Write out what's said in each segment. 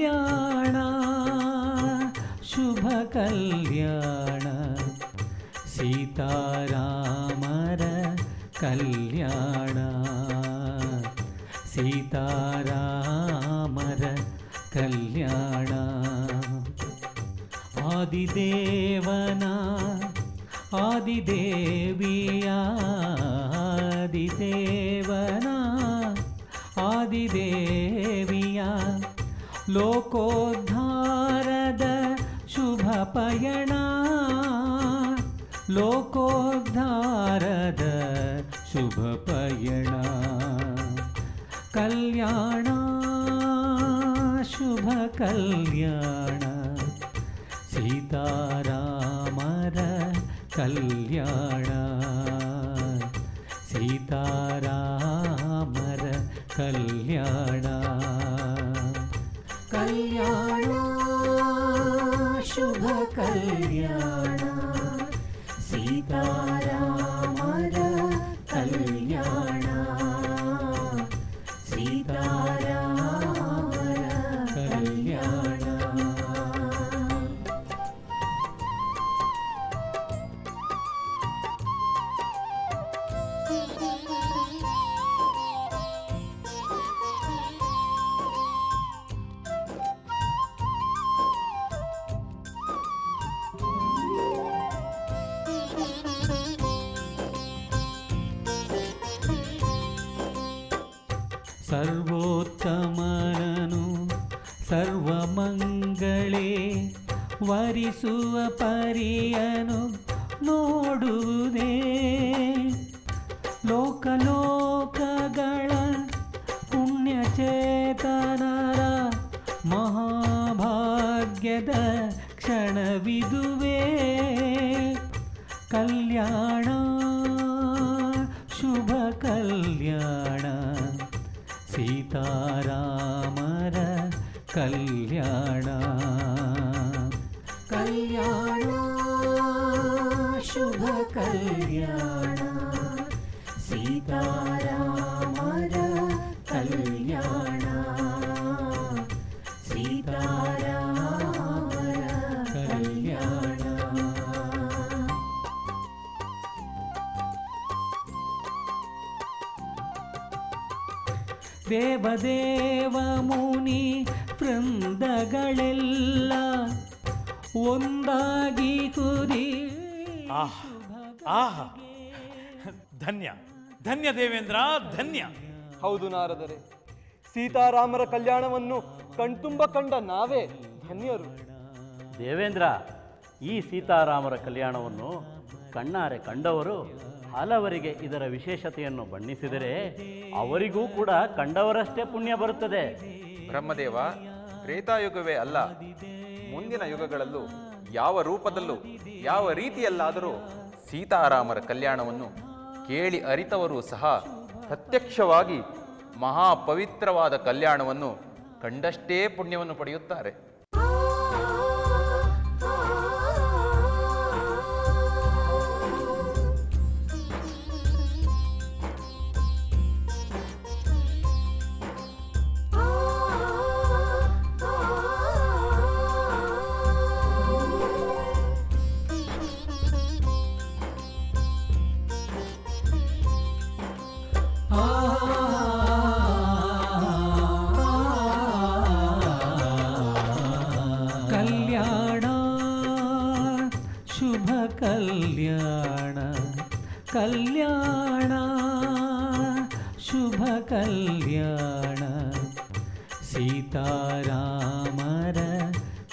ಕಲ್ಯಾಣ ಶುಭ ಕಲ್ಯಾಣ ಸೀತಾರಾಮರ ಕಲ್ಯಾಣ ಸೀತಾರಾಮರ ಕಲ್ಯಾಣ ಆದಿದೇವನ ಆದಿದೇವಿಯ ಆದಿದೇವನ ಆದಿದೇವಿಯ ಲೋಕೋದ್ಧಾರದ ಶುಭ ಪಯಣ ಲೋಕೋದ್ಧಾರದ ಶುಭ ಪಯಣ ಕಲ್ಯಾಣ ಶುಭ ಕಲ್ಯಾಣ ಸೀತಾರಾಮರ ಕಲ್ಯಾಣ ಸೀತಾರಾಮರ ಕಲ್ಯಾಣ ಕಲ್ಯಾಣ ಶುಭ ಕಲ್ಯಾಣ ಸೀತಾರಾಮರ ಕಲ್ಯಾಣ ಸೀತಾರಾಮರ ಕಲ್ಯಾಣ ಸರ್ವೋತ್ತಮನನು ಸರ್ವಮಂಗಳೇ ವರಿಸುವ ಪರಿಯನು ನೋಡುವುದೇ ಲೋಕಲೋಕಗಳ ಪುಣ್ಯಚೇತನರ ಮಹಾಭಾಗ್ಯದ ಕ್ಷಣವಿದುವೇ ಕಲ್ಯಾಣ ಶುಭ ಕಲ್ಯಾಣ ಸೀತಾರಾಮರ ಕಲ್ಯಾಣ ಕಲ್ಯಾಣ ಶುಭ ಕಲ್ಯಾಣ ಸೀತಾರಾಮರ ಕಲ್ಯಾಣ ಸೀತಾರಾಮರ ಕಲ್ಯಾಣ ದೇವದೇವ ಮುನಿ ವೃಂದಗಳೆಲ್ಲ ಒಂದಾಗಿ ಕುರಿ ಧನ್ಯ ಧನ್ಯ ದೇವೇಂದ್ರ ಧನ್ಯ. ಹೌದು ನಾರದರೆ, ಸೀತಾರಾಮರ ಕಲ್ಯಾಣವನ್ನು ಕಣ್ತುಂಬ ಕಂಡ ನಾವೇ ಧನ್ಯರು. ದೇವೇಂದ್ರ, ಈ ಸೀತಾರಾಮರ ಕಲ್ಯಾಣವನ್ನು ಕಣ್ಣಾರೆ ಕಂಡವರು ಹಲವರಿಗೆ ಇದರ ವಿಶೇಷತೆಯನ್ನು ಬಣ್ಣಿಸಿದರೆ ಅವರಿಗೂ ಕೂಡ ಕಂಡವರಷ್ಟೇ ಪುಣ್ಯ ಬರುತ್ತದೆ. ಬ್ರಹ್ಮದೇವ, ತ್ರೇತಾಯುಗವೇ ಅಲ್ಲ, ಮುಂದಿನ ಯುಗಗಳಲ್ಲೂ ಯಾವ ರೂಪದಲ್ಲೂ ಯಾವ ರೀತಿಯಲ್ಲಾದರೂ ಸೀತಾರಾಮರ ಕಲ್ಯಾಣವನ್ನು ಕೇಳಿ ಅರಿತವರು ಸಹ ಪ್ರತ್ಯಕ್ಷವಾಗಿ ಮಹಾಪವಿತ್ರವಾದ ಕಲ್ಯಾಣವನ್ನು ಕಂಡಷ್ಟೇ ಪುಣ್ಯವನ್ನು ಪಡೆಯುತ್ತಾರೆ. ಕಲ್ಯಾಣ ಶುಭ ಕಲ್ಯಾಣ ಕಲ್ಯಾಣ ಶುಭ ಕಲ್ಯಾಣ ಸೀತಾರಾಮರ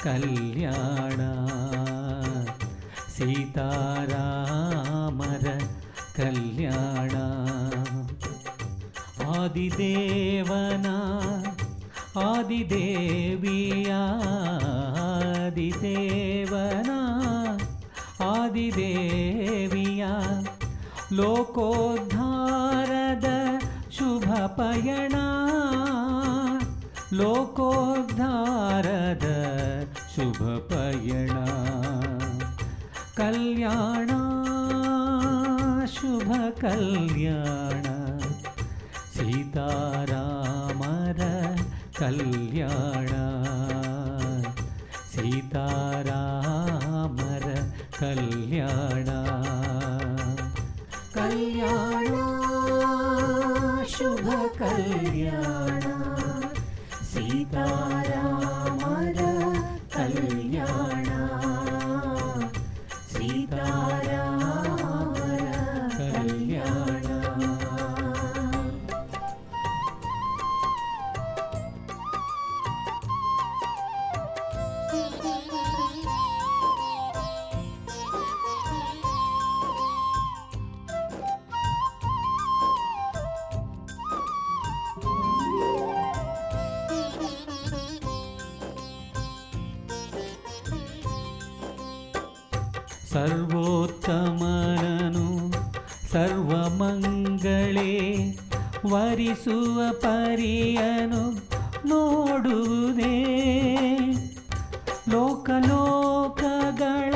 ಕಲ್ಯಾಣ ಸೀತಾರಾಮರ ಕಲ್ಯಾಣ ಆದಿದೇವನ ಆದಿದೇವಿಯ ಆದಿದೇವನ ಆದಿದೇವಿಯ ಲೋಕೋದ್ಧಾರದ ಶುಭ ಪಯಣ ಲೋಕೋದ್ಧಾರದ ಶುಭ ಪಯಣ ಕಲ್ಯಾಣ ಶುಭ ಕಲ್ಯಾಣ ಸೀತಾರಾಮರ ಕಲ್ಯಾಣ ಸೀತಾರಾಮರ ಕಲ್ಯಾಣ ಕಲ್ಯಾಣ ಶುಭ ಕಲ್ಯಾಣ ಸೀತಾರಾಮರ ಕಲ್ಯಾಣ ಸೀತಾರಾಮರ ಕಲ್ಯಾಣ. ಸರ್ವೋತ್ತಮನನು ಸರ್ವಮಂಗಳೇ ವರಿಸುವ ಪರಿಯನು ನೋಡುವುದೇ ಲೋಕಲೋಕಗಳ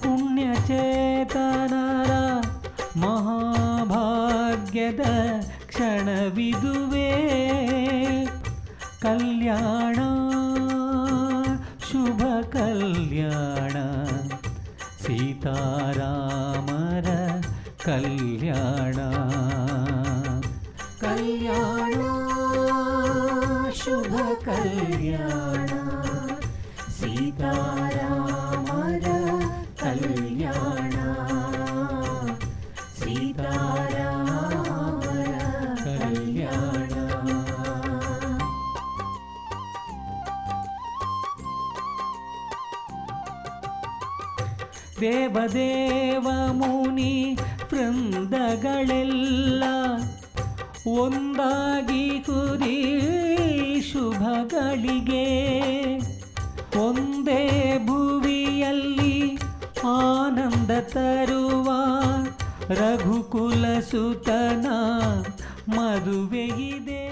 ಪುಣ್ಯಚೇತನರ ಮಹಾಭಾಗ್ಯದ ಕ್ಷಣವಿದುವೇ ಕಲ್ಯಾಣ ಶುಭ ಕಲ್ಯಾಣ ಸೀತಾರಾಮರ ಕಲ್ಯಾಣ ಕಲ್ಯಾಣ ಶುಭ ಕಲ್ಯಾಣ ಸೀತಾರಾಮರ ಕಲ್ಯಾಣ ಸೀತಾರಾಮರ ಕಲ್ಯಾಣ. ದೇವದೇವ ಮುನಿ ವೃಂದಗಳೆಲ್ಲ ಒಂದಾಗಿ ಕುದಿ ಶುಭಗಳಿಗೆ ಒಂದೇ ಭುವಿಯಲ್ಲಿ ಆನಂದ ತರುವ ರಘುಕುಲ ಸುತನ ಮದುವೆಯಿದೆ.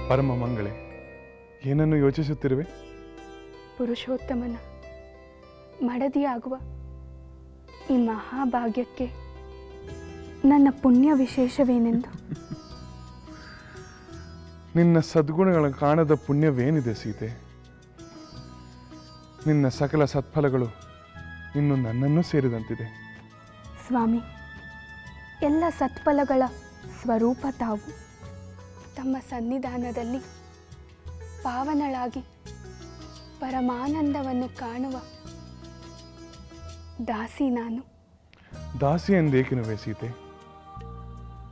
ಪರಮ ಮಂಗಳೇ, ಏನನ್ನು ಯೋಚಿಸುತ್ತಿರುವೆ? ಪುರುಷೋತ್ತಮನ ಮಡದಿಯಾಗುವ ಈ ಮಹಾಭಾಗ್ಯಕ್ಕೆ ನನ್ನ ಪುಣ್ಯ ವಿಶೇಷವೇನೆಂದು. ನಿನ್ನ ಸದ್ಗುಣಗಳ ಕಾಣದ ಪುಣ್ಯವೇನಿದೆ ಸೀತೆ? ನಿನ್ನ ಸಕಲ ಸತ್ಫಲಗಳು ಇನ್ನು ನನ್ನನ್ನು ಸೇರಿದಂತಿದೆ. ಸ್ವಾಮಿ, ಎಲ್ಲ ಸತ್ಫಲಗಳ ಸ್ವರೂಪ ತಾವು. ತಮ್ಮ ಸನ್ನಿಧಾನದಲ್ಲಿ ಪಾವನಳಾಗಿ ಪರಮಾನಂದವನ್ನು ಕಾಣುವ ದಾಸಿ ನಾನು. ದಾಸಿ ಎಂದೇಕಿನುವೆ ಸೀತೆ?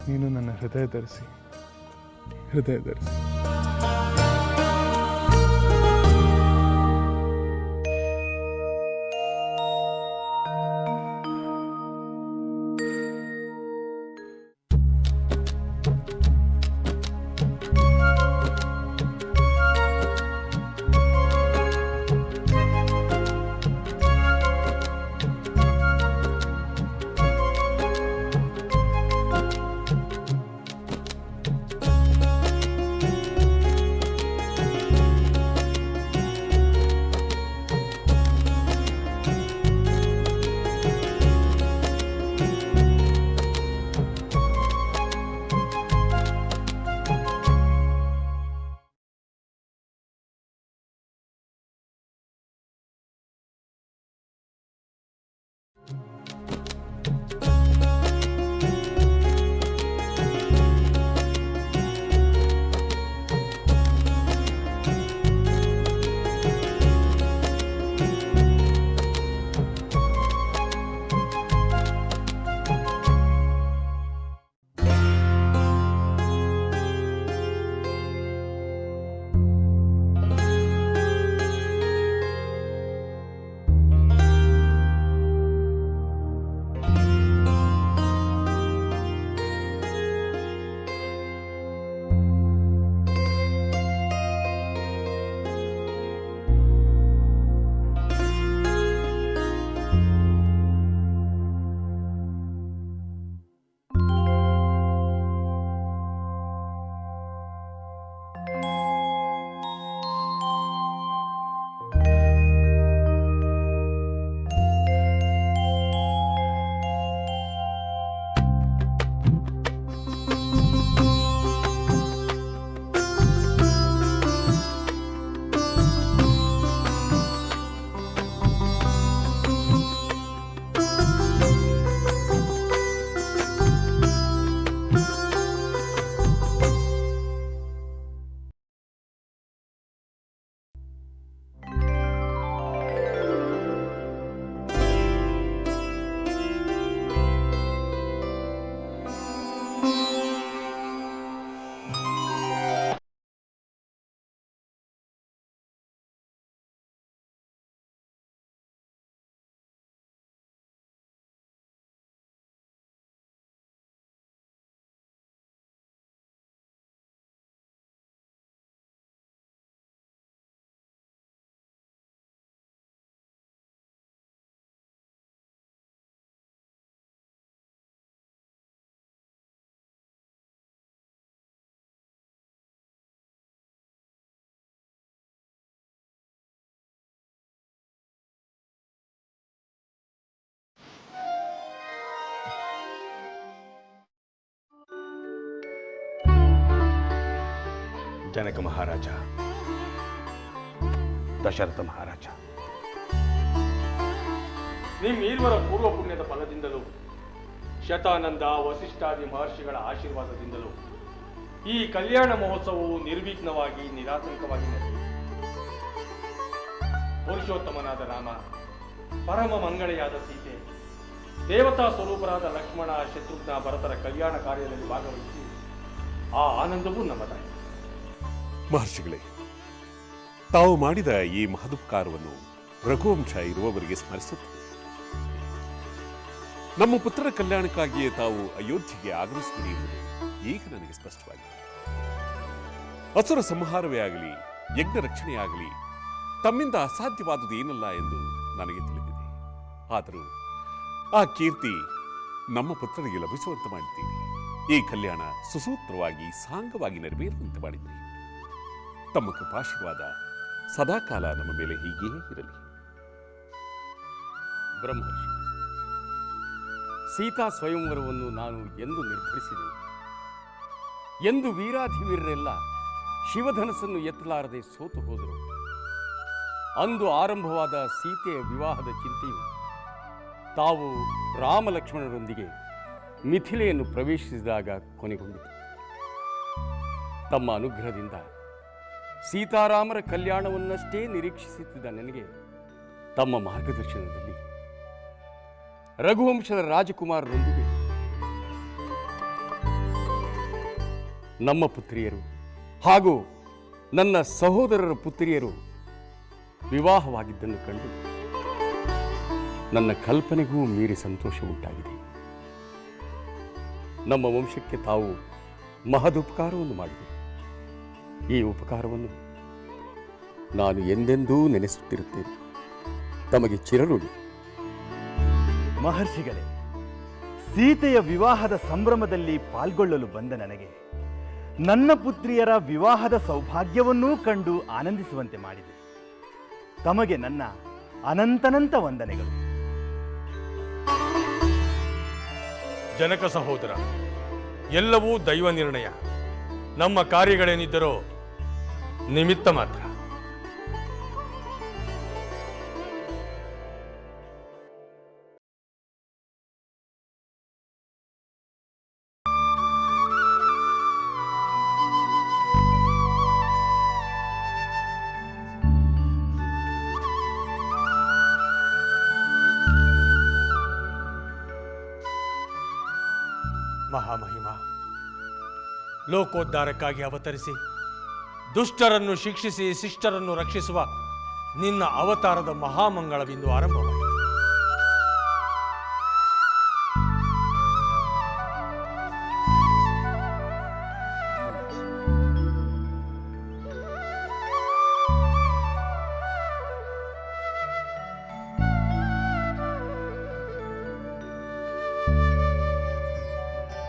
ನೀನು ನನ್ನ ಹೃದಯ ಧರಿಸಿ. ಜನಕ ಮಹಾರಾಜ, ದಶರಥ ಮಹಾರಾಜ, ನಿಮ್ಮೀರ್ವರ ಪೂರ್ವ ಪುಣ್ಯದ ಫಲದಿಂದಲೂ ಶತಾನಂದ ವಸಿಷ್ಠಾದಿ ಮಹರ್ಷಿಗಳ ಆಶೀರ್ವಾದದಿಂದಲೂ ಈ ಕಲ್ಯಾಣ ಮಹೋತ್ಸವವು ನಿರ್ವಿಘ್ನವಾಗಿ ನಿರಾತಂಕವಾಗಿ ನಡೆಯಿತು. ಪುರುಷೋತ್ತಮನಾದ ರಾಮ, ಪರಮ ಮಂಗಳೆಯಾದ ಸೀತೆ, ದೇವತಾ ಸ್ವರೂಪರಾದ ಲಕ್ಷ್ಮಣ, ಶತ್ರುಘ್ನ, ಭರತರ ಕಲ್ಯಾಣ ಕಾರ್ಯದಲ್ಲಿ ಭಾಗವಹಿಸಿ ಆ ಆನಂದವೂ ನಮ್ಮದಾಯಿತು. ಮಹರ್ಷಿಗಳೇ, ತಾವು ಮಾಡಿದ ಈ ಮಹದುಪಕಾರವನ್ನು ರಘುವಂಶ ಇರುವವರಿಗೆ ಸ್ಮರಿಸುತ್ತದೆ. ನಮ್ಮ ಪುತ್ರರ ಕಲ್ಯಾಣಕ್ಕಾಗಿಯೇ ತಾವು ಅಯೋಧ್ಯೆಗೆ ಆಗಮಿಸಿದಿರಿ ಎಂಬುದು ಈಗ ನನಗೆ ಸ್ಪಷ್ಟವಾಗಿದೆ. ಅಸುರ ಸಂಹಾರವೇ ಆಗಲಿ, ಯಜ್ಞ ರಕ್ಷಣೆಯಾಗಲಿ ತಮ್ಮಿಂದ ಅಸಾಧ್ಯವಾದುದು ಏನಲ್ಲ ಎಂದು ನನಗೆ ತಿಳಿದಿದೆ. ಆದರೂ ಆ ಕೀರ್ತಿ ನಮ್ಮ ಪುತ್ರರಿಗೆ ಲಭಿಸುವಂತೆ ಮಾಡಿದ್ದೀರಿ. ಈ ಕಲ್ಯಾಣ ಸುಸೂತ್ರವಾಗಿ ಸಾಂಗವಾಗಿ ನೆರವೇರುವಂತೆ ಮಾಡಿದ್ದೀರಿ. ತಮ್ಮ ಕೃಪಾಶೀರ್ವಾದ ಸದಾಕಾಲ ನಮ್ಮ ಮೇಲೆ ಹೀಗೆಯೇ ಇರಲಿ. ಬ್ರಹ್ಮರ್ಷಿ, ಸೀತಾ ಸ್ವಯಂವರವನ್ನು ನಾನು ಎಂದು ನಿರ್ಧರಿಸಿದೆ, ಎಂದು ವೀರಾಧಿವೀರರೆಲ್ಲ ಶಿವಧನಸ್ಸನ್ನು ಎತ್ತಲಾರದೆ ಸೋತು ಹೋದರು, ಅಂದು ಆರಂಭವಾದ ಸೀತೆಯ ವಿವಾಹದ ಚಿಂತೆಯು ತಾವು ರಾಮಲಕ್ಷ್ಮಣರೊಂದಿಗೆ ಮಿಥಿಲೆಯನ್ನು ಪ್ರವೇಶಿಸಿದಾಗ ಕೊನೆಗೊಂಡಿತು. ತಮ್ಮ ಅನುಗ್ರಹದಿಂದ ಸೀತಾರಾಮರ ಕಲ್ಯಾಣವನ್ನಷ್ಟೇ ನಿರೀಕ್ಷಿಸುತ್ತಿದ್ದ ನನಗೆ ತಮ್ಮ ಮಾರ್ಗದರ್ಶನದಲ್ಲಿ ರಘುವಂಶದ ರಾಜಕುಮಾರರೊಂದಿಗೆ ನಮ್ಮ ಪುತ್ರಿಯರು ಹಾಗೂ ನನ್ನ ಸಹೋದರರ ಪುತ್ರಿಯರು ವಿವಾಹವಾಗಿದ್ದನ್ನು ಕಂಡು ನನ್ನ ಕಲ್ಪನೆಗೂ ಮೀರಿ ಸಂತೋಷ ಉಂಟಾಗಿದೆ. ನಮ್ಮ ವಂಶಕ್ಕೆ ತಾವು ಮಹದುಪಕಾರವನ್ನು ಮಾಡಿದರು. ಈ ಉಪಕಾರವನ್ನು ನಾನು ಎಂದೆಂದೂ ನೆನೆಸುತ್ತಿರುತ್ತೇನೆ. ತಮಗೆ ಚಿರಋಣಿ. ಮಹರ್ಷಿಗಳೇ, ಸೀತೆಯ ವಿವಾಹದ ಸಂಭ್ರಮದಲ್ಲಿ ಪಾಲ್ಗೊಳ್ಳಲು ಬಂದ ನನಗೆ ನನ್ನ ಪುತ್ರಿಯರ ವಿವಾಹದ ಸೌಭಾಗ್ಯವನ್ನೂ ಕಂಡು ಆನಂದಿಸುವಂತೆ ಮಾಡಿದೆ. ತಮಗೆ ನನ್ನ ಅನಂತನಂತ ವಂದನೆಗಳು. ಜನಕ ಸಹೋದರ, ಎಲ್ಲವೂ ದೈವ ನಿರ್ಣಯ. ನಮ್ಮ ಕಾರ್ಯಗಳೇನಿದ್ದರೋ ನಿಮಿತ್ತ ಮಾತ್ರ. ಮಹಾಮಹಿಮ, ಲೋಕೋದ್ಧಾರಕ್ಕಾಗಿ ಅವತರಿಸಿ ದುಷ್ಟರನ್ನು ಶಿಕ್ಷಿಸಿ ಶಿಷ್ಟರನ್ನು ರಕ್ಷಿಸುವ ನಿನ್ನ ಅವತಾರದ ಮಹಾಮಂಗಳವಿಂದು ಆರಂಭವಾಯಿತು.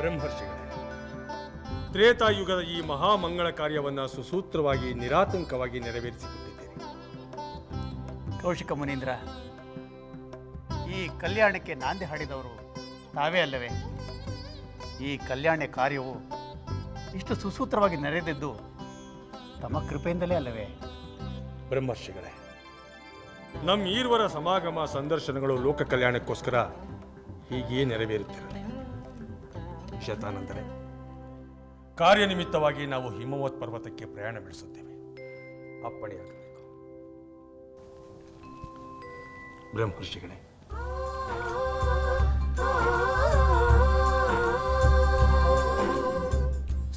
ಬ್ರಹ್ಮರ್ಷಿಗಳೇ, ತ್ರೇತಾಯುಗದ ಈ ಮಹಾಮಂಗಳ ಕಾರ್ಯವನ್ನು ಸುಸೂತ್ರವಾಗಿ ನಿರಾತಂಕವಾಗಿ ನೆರವೇರಿಸಿಕೊಟ್ಟಿದ್ದೀರಿ. ಕೌಶಿಕ ಮುನೀಂದ್ರ, ಈ ಕಲ್ಯಾಣಕ್ಕೆ ನಾಂದಿ ಹಾಡಿದವರು ತಾವೇ ಅಲ್ಲವೇ? ಈ ಕಲ್ಯಾಣ ಕಾರ್ಯವು ಇಷ್ಟು ಸುಸೂತ್ರವಾಗಿ ನೆರೆದಿದ್ದು ತಮ್ಮ ಕೃಪೆಯಿಂದಲೇ ಅಲ್ಲವೇ? ಬ್ರಹ್ಮರ್ಷಿಗಳೇ, ನಮ್ಮ ಈರ್ವರ ಸಮಾಗಮ ಸಂದರ್ಶನಗಳು ಲೋಕ ಕಲ್ಯಾಣಕ್ಕೋಸ್ಕರ ಹೀಗೆಯೇ ನೆರವೇರುತ್ತಿರಲಿ. ಶತಾನಂದರೇ, ಕಾರ್ಯನಿಮಿತ್ತವಾಗಿ ನಾವು ಹಿಮವತ್ ಪರ್ವತಕ್ಕೆ ಪ್ರಯಾಣ ಬೆಳೆಸುತ್ತೇವೆ. ಅಪ್ಪಣೆಯಾಗಬೇಕು. ಬ್ರಹ್ಮರ್ಷಿಗಳೇ,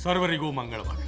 ಸರ್ವರಿಗೂ ಮಂಗಳವಾಗಲಿ.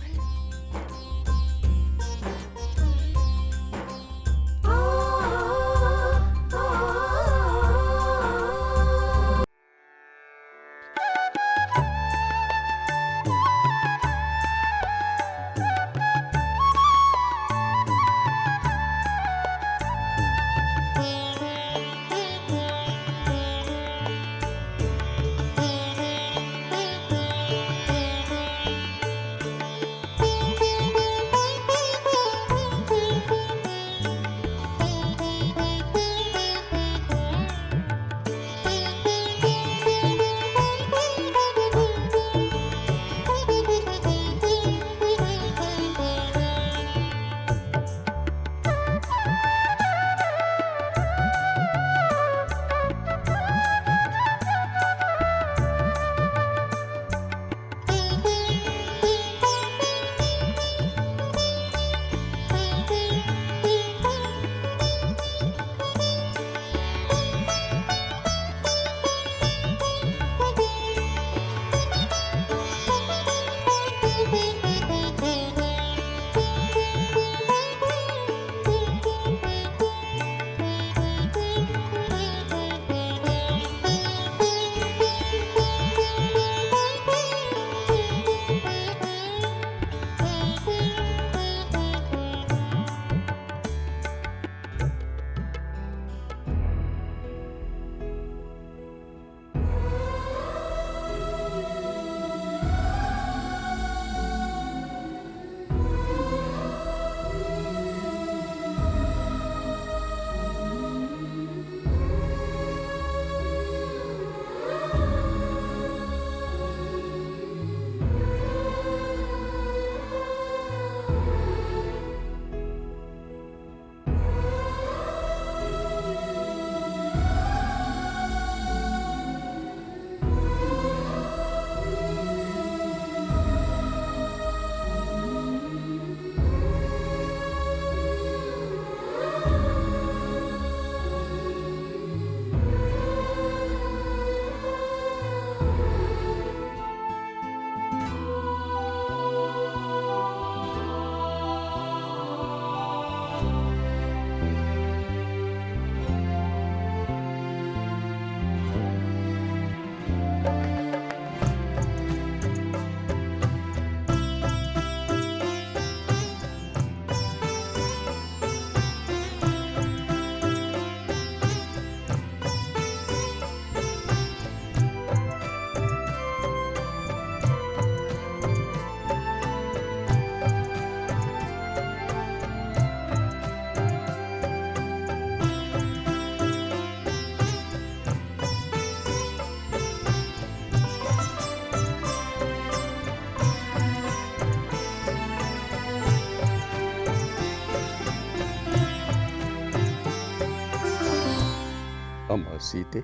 ಅಮ್ಮ ಸೀತೆ,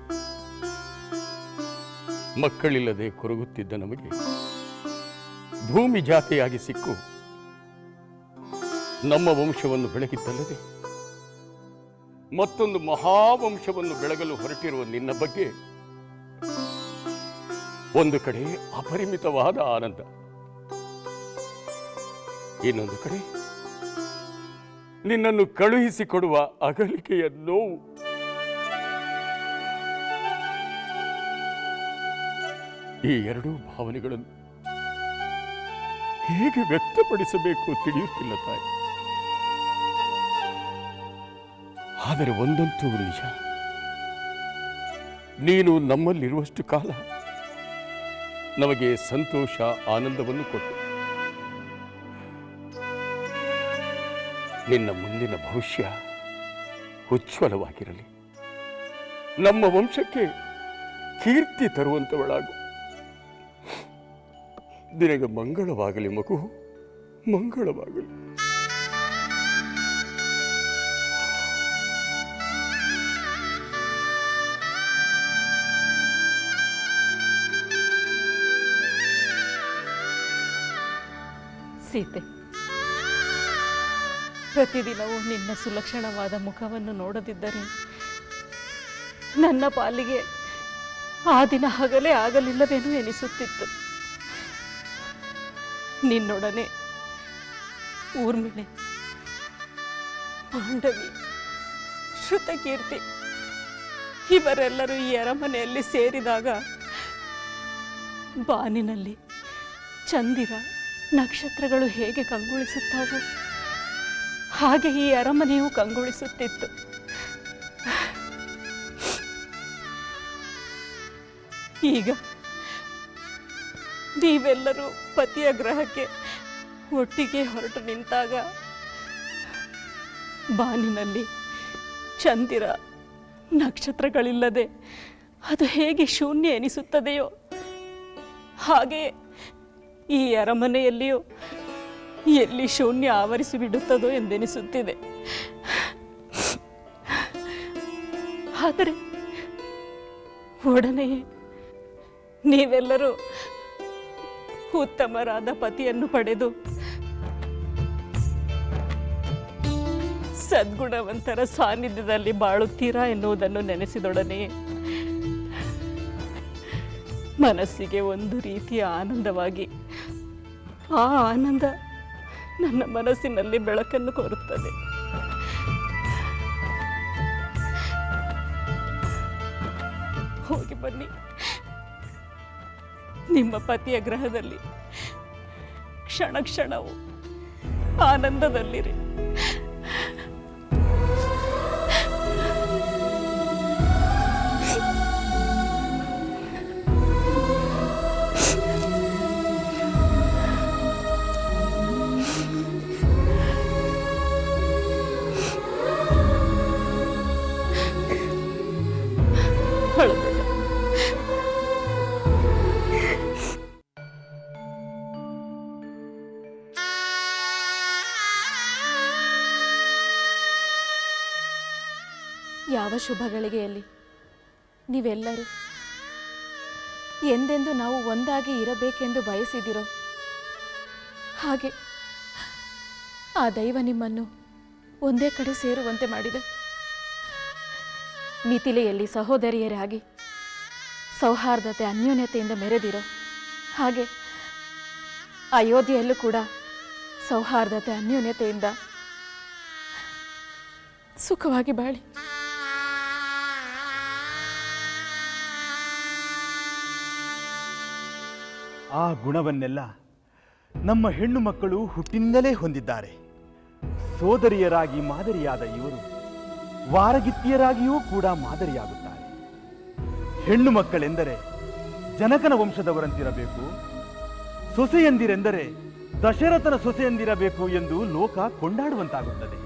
ಮಕ್ಕಳಿಲ್ಲದೆ ಕೊರಗುತ್ತಿದ್ದ ನಮಗೆ ಭೂಮಿ ಜಾತೆಯಾಗಿ ಸಿಕ್ಕು ನಮ್ಮ ವಂಶವನ್ನು ಬೆಳಗಿದ್ದಲ್ಲದೆ ಮತ್ತೊಂದು ಮಹಾವಂಶವನ್ನು ಬೆಳಗಲು ಹೊರಟಿರುವ ನಿನ್ನ ಬಗ್ಗೆ ಒಂದು ಕಡೆ ಅಪರಿಮಿತವಾದ ಆನಂದ, ಇನ್ನೊಂದು ಕಡೆ ನಿನ್ನನ್ನು ಕಳುಹಿಸಿಕೊಡುವ ಅಗಲಿಕೆಯ ನೋವು. ಈ ಎರಡೂ ಭಾವನೆಗಳನ್ನು ಹೇಗೆ ವ್ಯಕ್ತಪಡಿಸಬೇಕು ತಿಳಿಯುತ್ತಿಲ್ಲ ತಾಯಿ. ಆದರೆ ಒಂದಂತೂ ನಿಜ, ನೀನು ನಮ್ಮಲ್ಲಿರುವಷ್ಟು ಕಾಲ ನಮಗೆ ಸಂತೋಷ ಆನಂದವನ್ನು ಕೊಟ್ಟು ನಿನ್ನ ಮುಂದಿನ ಭವಿಷ್ಯ ಉಜ್ವಲವಾಗಿರಲಿ. ನಮ್ಮ ವಂಶಕ್ಕೆ ಕೀರ್ತಿ ತರುವಂತವಳಾಗು. ನಿನಗೆ ಮಂಗಳವಾಗಲಿ ಮಗು, ಮಂಗಳವಾಗಲಿ. ಸೀತೆ, ಪ್ರತಿದಿನವೂ ನಿನ್ನ ಸುಲಕ್ಷಣವಾದ ಮುಖವನ್ನು ನೋಡದಿದ್ದರೆ ನನ್ನ ಪಾಲಿಗೆ ಆ ದಿನ ಹಗಲೇ ಆಗಲಿಲ್ಲವೇನೋ ಎನಿಸುತ್ತಿತ್ತು. ನಿನ್ನೊಡನೆ ಊರ್ಮಿಳೆ, ಪಾಂಡವಿ, ಶ್ರುತಕೀರ್ತಿ ಇವರೆಲ್ಲರೂ ಈ ಅರಮನೆಯಲ್ಲಿ ಸೇರಿದಾಗ ಬಾನಿನಲ್ಲಿ ಚಂದಿರ ನಕ್ಷತ್ರಗಳು ಹೇಗೆ ಕಂಗೊಳಿಸುತ್ತಾವೋ ಹಾಗೆ ಈ ಅರಮನೆಯು ಕಂಗೊಳಿಸುತ್ತಿತ್ತು. ಈಗ ನೀವೆಲ್ಲರೂ ಪತಿಯ ಗ್ರಹಕ್ಕೆ ಒಟ್ಟಿಗೆ ಹೊರಟು ನಿಂತಾಗ ಬಾನಿನಲ್ಲಿ ಚಂದಿರ ನಕ್ಷತ್ರಗಳಿಲ್ಲದೆ ಅದು ಹೇಗೆ ಶೂನ್ಯ ಎನಿಸುತ್ತದೆಯೋ ಹಾಗೆ ಈ ಅರಮನೆಯಲ್ಲಿಯೂ ಎಲ್ಲಿ ಶೂನ್ಯ ಆವರಿಸಿ ಬಿಡುತ್ತದೋ ಎಂದೆನಿಸುತ್ತಿದೆ. ಆದರೆ ಒಡನೆಯೇ ನೀವೆಲ್ಲರೂ ಉತ್ತಮರಾದ ಪತಿಯನ್ನು ಪಡೆದು ಸದ್ಗುಣವಂತರ ಸಾನ್ನಿಧ್ಯದಲ್ಲಿ ಬಾಳುತ್ತೀರಾ ಎನ್ನುವುದನ್ನು ನೆನೆಸಿದೊಡನೆಯೇ ಮನಸ್ಸಿಗೆ ಒಂದು ರೀತಿಯ ಆನಂದವಾಗಿ ಆ ಆನಂದ ನನ್ನ ಮನಸ್ಸಿನಲ್ಲಿ ಬೆಳಕನ್ನು ಕೋರುತ್ತದೆ. ಹೋಗಿ ಬನ್ನಿ, ನಿಮ್ಮ ಪತಿಯ ಗ್ರಹದಲ್ಲಿ ಕ್ಷಣ ಕ್ಷಣವು ಆನಂದದಲ್ಲಿರಿ. ಯಾವ ಶುಭ ಗಳಿಗೆಯಲ್ಲಿ ನೀವೆಲ್ಲರೂ ಎಂದೆಂದು ನಾವು ಒಂದಾಗಿ ಇರಬೇಕೆಂದು ಬಯಸಿದಿರೋ ಹಾಗೆ ಆ ದೈವ ನಿಮ್ಮನ್ನು ಒಂದೇ ಕಡೆ ಸೇರುವಂತೆ ಮಾಡಿದೆ. ಮಿಥಿಲೆಯಲ್ಲಿ ಸಹೋದರಿಯರಾಗಿ ಸೌಹಾರ್ದತೆ ಅನ್ಯೋನ್ಯತೆಯಿಂದ ಮೆರೆದಿರೋ ಹಾಗೆ ಅಯೋಧ್ಯೆಯಲ್ಲೂ ಕೂಡ ಸೌಹಾರ್ದತೆ ಅನ್ಯೋನ್ಯತೆಯಿಂದ ಸುಖವಾಗಿ ಬಾಳಿ. ಆ ಗುಣವನ್ನೆಲ್ಲ ನಮ್ಮ ಹೆಣ್ಣು ಮಕ್ಕಳು ಹುಟ್ಟಿನಿಂದಲೇ ಹೊಂದಿದ್ದಾರೆ. ಸೋದರಿಯರಾಗಿ ಮಾದರಿಯಾದ ಇವರು ವಾರಗಿತ್ತಿಯರಾಗಿಯೂ ಕೂಡ ಮಾದರಿಯಾಗುತ್ತಾರೆ. ಹೆಣ್ಣು ಮಕ್ಕಳೆಂದರೆ ಜನಕನ ವಂಶದವರಂತಿರಬೇಕು, ಸೊಸೆಯಂದಿರೆಂದರೆ ದಶರಥನ ಸೊಸೆಯಂದಿರಬೇಕು ಎಂದು ಲೋಕ ಕೊಂಡಾಡುವಂತಾಗುತ್ತದೆ.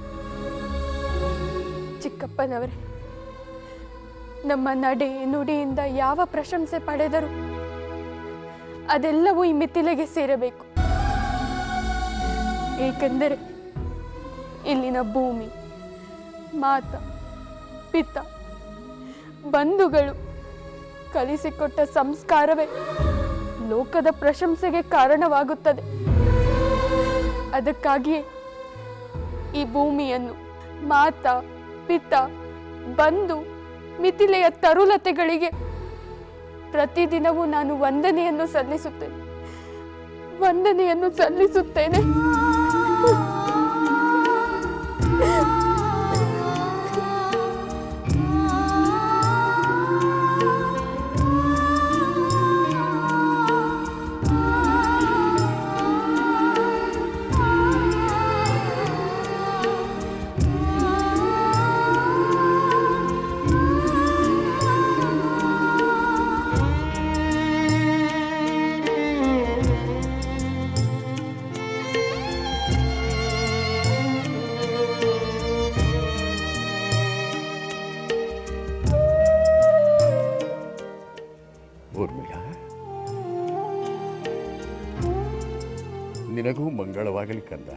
ಚಿಕ್ಕಪ್ಪನವರೇ, ನಮ್ಮ ನಡೆ ನುಡಿಯಿಂದ ಯಾವ ಪ್ರಶಂಸೆ ಪಡೆದರು ಅದೆಲ್ಲವೂ ಈ ಮಿಥಿಲೆಗೆ ಸೇರಬೇಕು. ಏಕೆಂದರೆ ಇಲ್ಲಿನ ಭೂಮಿ, ಮಾತ, ಪಿತ, ಬಂಧುಗಳು ಕಲಿಸಿಕೊಟ್ಟ ಸಂಸ್ಕಾರವೇ ಲೋಕದ ಪ್ರಶಂಸೆಗೆ ಕಾರಣವಾಗುತ್ತದೆ. ಅದಕ್ಕಾಗಿಯೇ ಈ ಭೂಮಿಯನ್ನು, ಮಾತ, ಪಿತ, ಬಂಧು, ಮಿಥಿಲೆಯ ತರುಲತೆಗಳಿಗೆ ಪ್ರತಿದಿನವೂ ನಾನು ವಂದನೆಯನ್ನು ಸಲ್ಲಿಸುತ್ತೇನೆ. ಮಂಗಳವಾಗಲಿ ಕಂದ.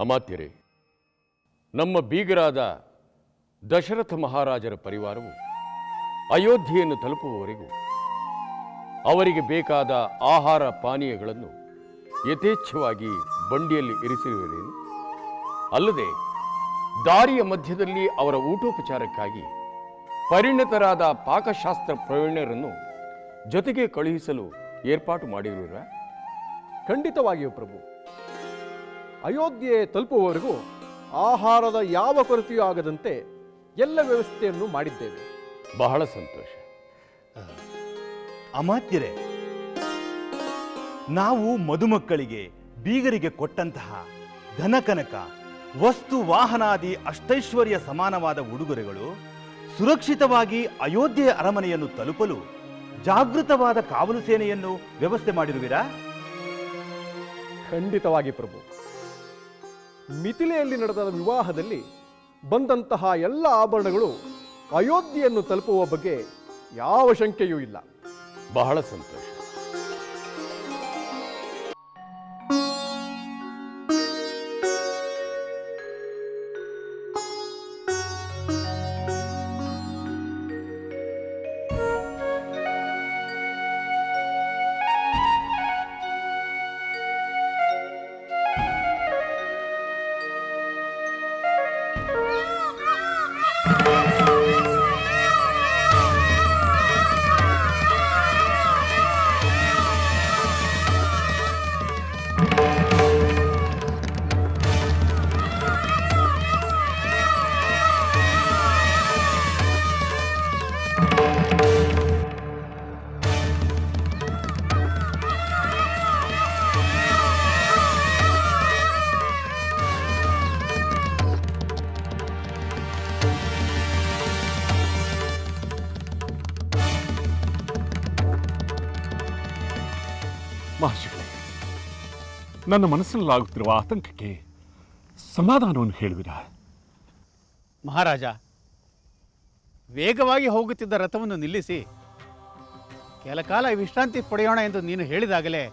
ಅಮಾತ್ಯರೇ, ನಮ್ಮ ಬೀಗರಾದ ದಶರಥ ಮಹಾರಾಜರ ಪರಿವಾರವು ಅಯೋಧ್ಯೆಯನ್ನು ತಲುಪುವವರೆಗೂ ಅವರಿಗೆ ಬೇಕಾದ ಆಹಾರ ಪಾನೀಯಗಳನ್ನು ಯಥೇಚ್ಛವಾಗಿ ಬಂಡಿಯಲ್ಲಿ ಇರಿಸಿರುವುದೇನು? ಅಲ್ಲದೆ ದಾರಿಯ ಮಧ್ಯದಲ್ಲಿ ಅವರ ಊಟೋಪಚಾರಕ್ಕಾಗಿ ಪರಿಣತರಾದ ಪಾಕಶಾಸ್ತ್ರ ಪ್ರವೀಣರನ್ನು ಜೊತೆಗೆ ಕಳುಹಿಸಲು ಏರ್ಪಾಟು ಮಾಡಿರುವಿರಾ? ಖಂಡಿತವಾಗಿಯೂ ಪ್ರಭು. ಅಯೋಧ್ಯೆ ತಲುಪುವವರೆಗೂ ಆಹಾರದ ಯಾವ ಕೊರತೆಯೂ ಆಗದಂತೆ ಎಲ್ಲ ವ್ಯವಸ್ಥೆಯನ್ನು ಮಾಡಿದ್ದೇವೆ. ಬಹಳ ಸಂತೋಷ. ಅಮಾತ್ಯರೇ, ನಾವು ಮದುಮಕ್ಕಳಿಗೆ ಬೀಗರಿಗೆ ಕೊಟ್ಟಂತಹ ಧನಕನಕ ವಸ್ತು ವಾಹನಾದಿ ಅಷ್ಟೈಶ್ವರ್ಯ ಸಮಾನವಾದ ಉಡುಗೊರೆಗಳು ಸುರಕ್ಷಿತವಾಗಿ ಅಯೋಧ್ಯೆಯ ಅರಮನೆಯನ್ನು ತಲುಪಲು ಜಾಗೃತವಾದ ಕಾವಲು ಸೇನೆಯನ್ನು ವ್ಯವಸ್ಥೆ ಮಾಡಿರುವಿರಾ? ಖಂಡಿತವಾಗಿ ಪ್ರಭು. ಮಿಥಿಲೆಯಲ್ಲಿ ನಡೆದ ವಿವಾಹದಲ್ಲಿ ಬಂದಂತಹ ಎಲ್ಲ ಆಭರಣಗಳು ಅಯೋಧ್ಯೆಯನ್ನು ತಲುಪುವ ಬಗ್ಗೆ ಯಾವ ಶಂಕೆಯೂ ಇಲ್ಲ. ಬಹಳ ಸಂತೋಷ. ಮಹರ್ಷಿಗಳೇ, ನನ್ನ ಮನಸ್ಸಿನಲ್ಲಾಗುತ್ತಿರುವ ಆತಂಕಕ್ಕೆ ಸಮಾಧಾನವನ್ನು ಹೇಳುವಿರಾ? ಮಹಾರಾಜ, ವೇಗವಾಗಿ ಹೋಗುತ್ತಿದ್ದ ರಥವನ್ನು ನಿಲ್ಲಿಸಿ ಕೆಲ ಕಾಲ ವಿಶ್ರಾಂತಿ ಪಡೆಯೋಣ ಎಂದು ನೀನು ಹೇಳಿದಾಗಲೇ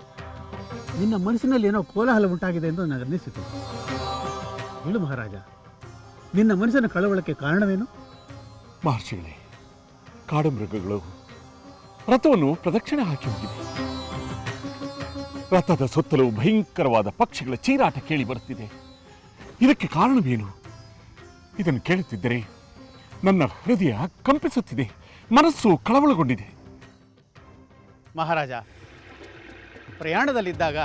ನಿನ್ನ ಮನಸ್ಸಿನಲ್ಲಿ ಏನೋ ಕೋಲಾಹಲ ಉಂಟಾಗಿದೆ ಎಂದು ನನಗನ್ನಿಸಿತು. ಹೇಳು ಮಹಾರಾಜ, ನಿನ್ನ ಮನಸ್ಸಿನ ಕಳವಳಕ್ಕೆ ಕಾರಣವೇನು? ಮಹರ್ಷಿಗಳೇ, ಕಾಡುಮೃಗಗಳು ರಥವನ್ನು ಪ್ರದಕ್ಷಿಣೆ ಹಾಕಿ ಹೋಗಿವೆ. ರಥದ ಸುತ್ತಲೂ ಭಯಂಕರವಾದ ಪಕ್ಷಿಗಳ ಚೀರಾಟ ಕೇಳಿ ಬರುತ್ತಿದೆ. ಇದಕ್ಕೆ ಕಾರಣವೇನು? ಇದನ್ನು ಕೇಳುತ್ತಿದ್ದರೆ ನನ್ನ ಹೃದಯ ಕಂಪಿಸುತ್ತಿದೆ, ಮನಸ್ಸು ಕಳವಳಗೊಂಡಿದೆ. ಮಹಾರಾಜ, ಪ್ರಯಾಣದಲ್ಲಿದ್ದಾಗ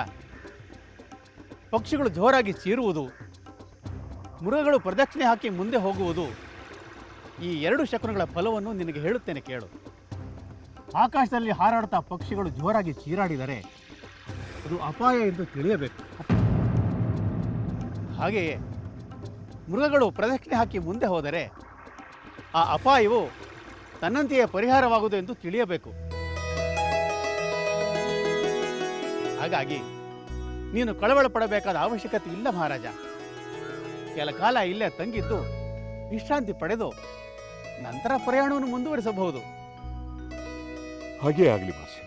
ಪಕ್ಷಿಗಳು ಜೋರಾಗಿ ಚೀರುವುದು, ಮೃಗಗಳು ಪ್ರದಕ್ಷಿಣೆ ಹಾಕಿ ಮುಂದೆ ಹೋಗುವುದು, ಈ ಎರಡು ಶಕುನಗಳ ಫಲವನ್ನು ನಿನಗೆ ಹೇಳುತ್ತೇನೆ ಕೇಳು. ಆಕಾಶದಲ್ಲಿ ಹಾರಾಡುತ್ತಾ ಪಕ್ಷಿಗಳು ಜೋರಾಗಿ ಚೀರಾಡಿದರೆ ಅದು ಅಪಾಯ ಎಂದು ತಿಳಿಯಬೇಕು. ಹಾಗೆಯೇ ಮೃಗಗಳು ಪ್ರದಕ್ಷಿಣೆ ಹಾಕಿ ಮುಂದೆ ಹೋದರೆ ಆ ಅಪಾಯವು ತನ್ನಂತೆಯೇ ಪರಿಹಾರವಾಗುವುದು ಎಂದು ತಿಳಿಯಬೇಕು. ಹಾಗಾಗಿ ನೀನು ಕಳವಳ ಪಡಬೇಕಾದ ಅವಶ್ಯಕತೆ ಇಲ್ಲ ಮಹಾರಾಜ. ಕೆಲ ಕಾಲ ಇಲ್ಲೇ ತಂಗಿದ್ದು ವಿಶ್ರಾಂತಿ ಪಡೆದು ನಂತರ ಪ್ರಯಾಣವನ್ನು ಮುಂದುವರಿಸಬಹುದು. ಹಾಗೇ ಆಗಲಿ ಮಹರ್ಷಿ.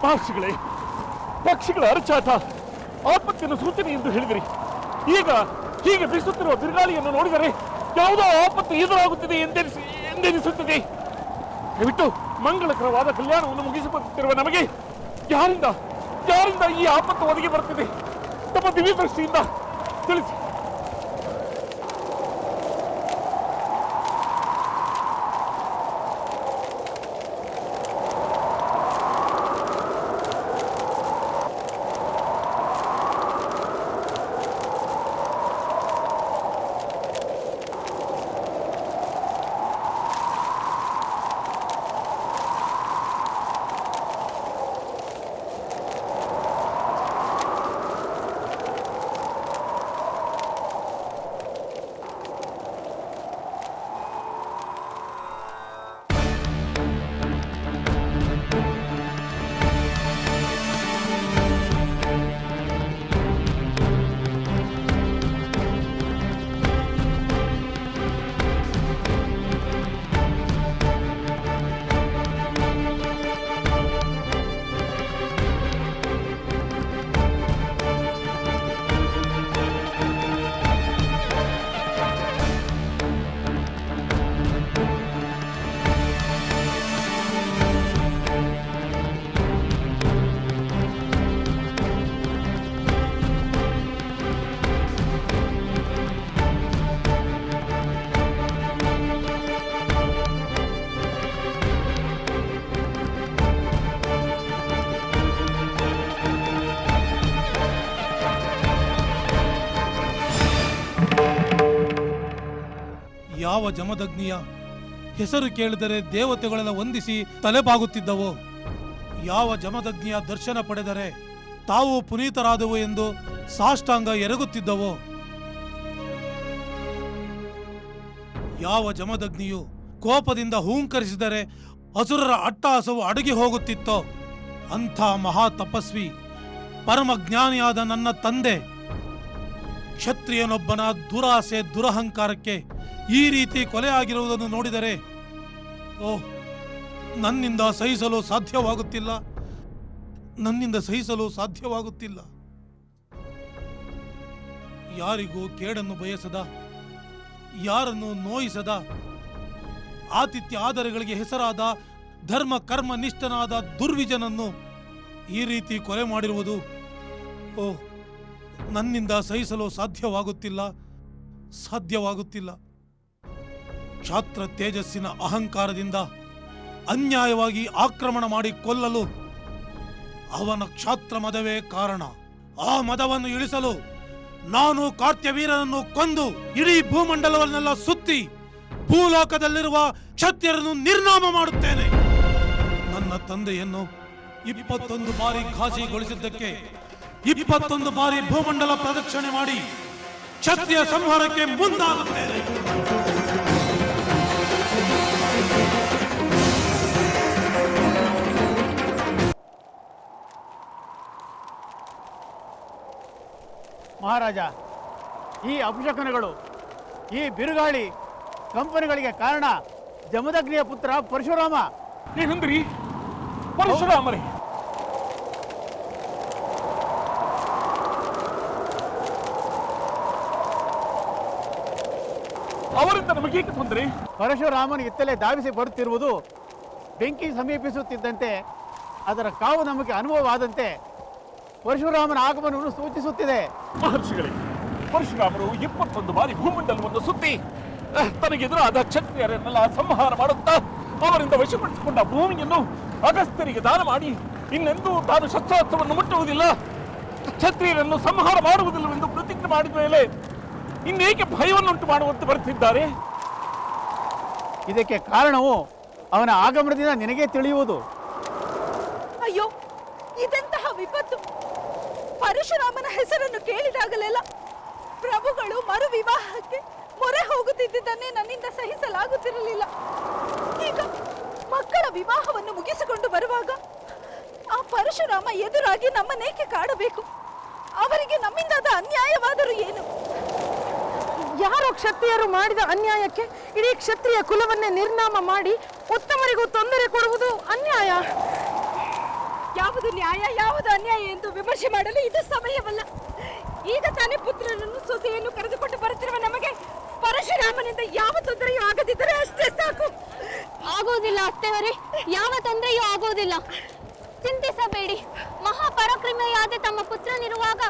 ಮಹರ್ಷಿಗಳೇ, ಪಕ್ಷಿಗಳ ಅರಚಾಟ ಆಪತ್ತಿನ ಸೂಚನೆ ಎಂದು ಹೇಳಿದಿರಿ. ಈಗ ಹೀಗೆ ಬೀಸುತ್ತಿರುವ ಬಿರುಗಾಳಿಯನ್ನು ನೋಡಿದರೆ ಯಾವುದೋ ಆಪತ್ತು ಎದುರಾಗುತ್ತಿದೆ ಎಂದೆನಿಸುತ್ತಿದೆ. ದಯವಿಟ್ಟು ಮಂಗಳಕರವಾದ ಕಲ್ಯಾಣವನ್ನು ಮುಗಿಸಿಕೊಳ್ಳುತ್ತಿರುವ ನಮಗೆ ಯಾರಿಂದ ಈ ಆಪತ್ತು ಒದಗಿ ಬರುತ್ತಿದೆ? ತಮ್ಮ ದಿವ್ಯ ದೃಷ್ಟಿಯಿಂದ ತಿಳಿಸಿ. ಯಾವ ಜಮದಗ್ನಿಯ ಹೆಸರು ಕೇಳಿದರೆ ದೇವತೆಗಳೆಲ್ಲ ವಂದಿಸಿ ತಲೆಬಾಗುತ್ತಿದ್ದವೋ, ಯಾವ ಜಮದಗ್ನಿಯ ದರ್ಶನ ಪಡೆದರೆ ತಾವು ಪುನೀತರಾದವು ಎಂದು ಸಾಷ್ಟಾಂಗ ಎರಗುತ್ತಿದ್ದವೋ, ಯಾವ ಜಮದಗ್ನಿಯು ಕೋಪದಿಂದ ಹೂಂಕರಿಸಿದರೆ ಅಸುರರ ಅಟ್ಟಹಾಸವು ಅಡಗಿ ಹೋಗುತ್ತಿತ್ತೋ ಅಂಥ ಮಹಾ ತಪಸ್ವಿ ಪರಮಜ್ಞಾನಿಯಾದ ನನ್ನ ತಂದೆ ಕ್ಷತ್ರಿಯನೊಬ್ಬನ ದುರಾಸೆ ದುರಹಂಕಾರಕ್ಕೆ ಈ ರೀತಿ ಕೊಲೆಯಾಗಿರುವುದನ್ನು ನೋಡಿದರೆ ಓಹ್, ನನ್ನಿಂದ ಸಹಿಸಲು ಸಾಧ್ಯವಾಗುತ್ತಿಲ್ಲ, ನನ್ನಿಂದ ಸಹಿಸಲು ಸಾಧ್ಯವಾಗುತ್ತಿಲ್ಲ. ಯಾರಿಗೂ ಕೇಡನ್ನು ಬಯಸದ, ಯಾರನ್ನು ನೋಯಿಸದ, ಆತಿಥ್ಯ ಆದರಗಳಿಗೆ ಹೆಸರಾದ ಧರ್ಮ ಕರ್ಮ ನಿಷ್ಠನಾದ ದುರ್ವಿಜನನ್ನು ಈ ರೀತಿ ಕೊಲೆ ಮಾಡಿರುವುದು ಓಹ್, ನನ್ನಿಂದ ಸಹಿಸಲು ಸಾಧ್ಯವಾಗುತ್ತಿಲ್ಲ. ಕ್ಷಾತ್ರ ತೇಜಸ್ಸಿನ ಅಹಂಕಾರದಿಂದ ಅನ್ಯಾಯವಾಗಿ ಆಕ್ರಮಣ ಮಾಡಿ ಕೊಲ್ಲಲು ಅವನ ಕ್ಷಾತ್ರ ಮದವೇ ಕಾರಣ. ಆ ಮದವನ್ನು ಇಳಿಸಲು ನಾನು ಕಾರ್ತ್ಯವೀರನನ್ನು ಕೊಂದು ಇಡೀ ಭೂಮಂಡಲವನ್ನೆಲ್ಲ ಸುತ್ತಿ ಭೂಲೋಕದಲ್ಲಿರುವ ಕ್ಷತ್ರಿಯರನ್ನು ನಿರ್ನಾಮ ಮಾಡುತ್ತೇನೆ. ನನ್ನ ತಂದೆಯನ್ನು 21 ಬಾರಿ ಘಾಸಿಗೊಳಿಸಿದ್ದಕ್ಕೆ 21 ಬಾರಿ ಭೂಮಂಡಲ ಪ್ರದಕ್ಷಿಣೆ ಮಾಡಿ ಕ್ಷತ್ರಿಯ ಸಂಹಾರಕ್ಕೆ ಮುಂದಾಗುತ್ತೇನೆ. ಮಹಾರಾಜ, ಈ ಅಪಶಕನಗಳು, ಈ ಬಿರುಗಾಳಿ ಕಂಪನಿಗಳಿಗೆ ಕಾರಣ ಜಮದಗ್ನಿಯ ಪುತ್ರ ಪರಶುರಾಮ. ಏನಂದ್ರಿ? ಪರಶುರಾಮರೇ? ಅವರಿಂದ ನಮಗೆ ತೊಂದರೆ? ಪರಶುರಾಮನ ಇತ್ತಲೇ ಧಾವಿಸಿ ಬರುತ್ತಿರುವುದು ಬೆಂಕಿ ಸಮೀಪಿಸುತ್ತಿದ್ದಂತೆ ಅದರ ಕಾವು ನಮಗೆ ಅನುಭವವಾದಂತೆ ಪರಶುರಾಮನ ಆಗಮನವನ್ನು ಸೂಚಿಸುತ್ತಿದೆ. ಮಹರ್ಷಿಗಳೇ, ಪರಶುರಾಮರು 21 ಬಾರಿ ಭೂಮಂಡಲವನ್ನು ಸುತ್ತಿ ತನಗೆದುರಾದ ಕ್ಷತ್ರಿಯರನ್ನೆಲ್ಲ ಸಂಹಾರ ಮಾಡುತ್ತಾ ಅವರಿಂದ ವಶಪಡಿಸಿಕೊಂಡ ಭೂಮಿಯನ್ನು ಅಗಸ್ತ್ಯರಿಗೆ ದಾನ ಮಾಡಿ ಇನ್ನೆಂದೂ ತಾನು ಶಸ್ತ್ರಾಸ್ತ್ರವನ್ನು ಮುಟ್ಟುವುದಿಲ್ಲ, ಕ್ಷತ್ರಿಯರನ್ನು ಸಂಹಾರ ಮಾಡುವುದಿಲ್ಲವೆಂದು ಪ್ರತಿಜ್ಞೆ ಮಾಡಿದ ಮೇಲೆ ಇನ್ನೇಕೆ ಭಯವನ್ನುಂಟು ಮಾಡುವಂತೆ ಬರುತ್ತಿದ್ದಾರೆ? ಇದಕ್ಕೆ ಕಾರಣವು ಅವನ ಆಗಮನದಿಂದ ನಿನಗೆ ತಿಳಿಯುವುದು. ಅಯ್ಯೋ, ಇದೆಂತಹ ವಿಪತ್ತು! ಪರಶುರಾಮನ ಹೆಸರನ್ನು ಕೇಳಿದಾಗಲೆಲ್ಲ ಪ್ರಭುಗಳು ಮರು ವಿವಾಹಕ್ಕೆ ಮೊರೆ ಹೋಗುತ್ತಿದ್ದನ್ನೇ ನನ್ನಿಂದ ಸಹಿಸಲಾಗುತ್ತಿರಲಿಲ್ಲ. ಈಗ ಮಕ್ಕಳ ವಿವಾಹವನ್ನು ಮುಗಿಸಿಕೊಂಡು ಬರುವಾಗ ಆ ಪರಶುರಾಮ ಎದುರಾಗಿ ನಮ್ಮನ್ನೇಕೆ ಕಾಡಬೇಕು? ಅವರಿಗೆ ನಮ್ಮಿಂದಾದ ಅನ್ಯಾಯವಾದರೂ ಏನು? ಯಾರೋ ಕ್ಷತ್ರಿಯರು ಮಾಡಿದ ಅನ್ಯಾಯಕ್ಕೆ ಇಡೀ ಕ್ಷತ್ರಿಯ ಕುಲವನ್ನೇ ನಿರ್ನಾಮ ಮಾಡಿ ಉತ್ತಮರಿಗೂ ತೊಂದರೆ ಕೊಡುವುದು ಅನ್ಯಾಯ. ಯಾವುದು ನ್ಯಾಯ, ಯಾವುದು ಅನ್ಯಾಯ ಎಂದು ವಿಮರ್ಶೆ ಮಾಡಲು ಇದು ಸಮಯವಲ್ಲ. ಈಗ ತಾನೇ ಪುತ್ರನನ್ನು ಸೊಸೆಯನ್ನು ಕರೆದುಕೊಂಡು ಬರುತ್ತಿರುವ ನಮಗೆ ಪರಶುರಾಮನಿಂದ ಯಾವ ತೊಂದರೆಯೂ ಆಗದಿದ್ದರೆ ಅಷ್ಟೇ ಸಾಕು. ಆಗೋದಿಲ್ಲ ಅತ್ತೆಯವರೇ, ಯಾವ ತೊಂದರೆಯೂ ಆಗೋದಿಲ್ಲ. ಚಿಂತಿಸಬೇಡಿ. ಮಹಾಪರಾಕ್ರಮಿಯಾದ ತಮ್ಮ ಪುತ್ರನಿರುವಾಗ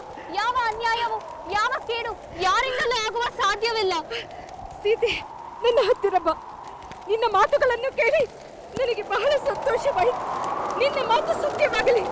ಯಾವ ಅನ್ಯಾಯವು, ಯಾವ ಕೇಡು ಯಾರಿಂದಲೂ ಆಗುವ ಸಾಧ್ಯವಿಲ್ಲ. ಸೀತೆ, ನನ್ನ ಹತ್ತಿರ ಬಾ. ನಿನ್ನ ಮಾತುಗಳನ್ನು ಕೇಳಿ ನನಗೆ ಬಹಳ ಸಂತೋಷವಾಯಿತು. ನಿನ್ನ ಮಾತು ಸತ್ಯವಾಗಲಿ.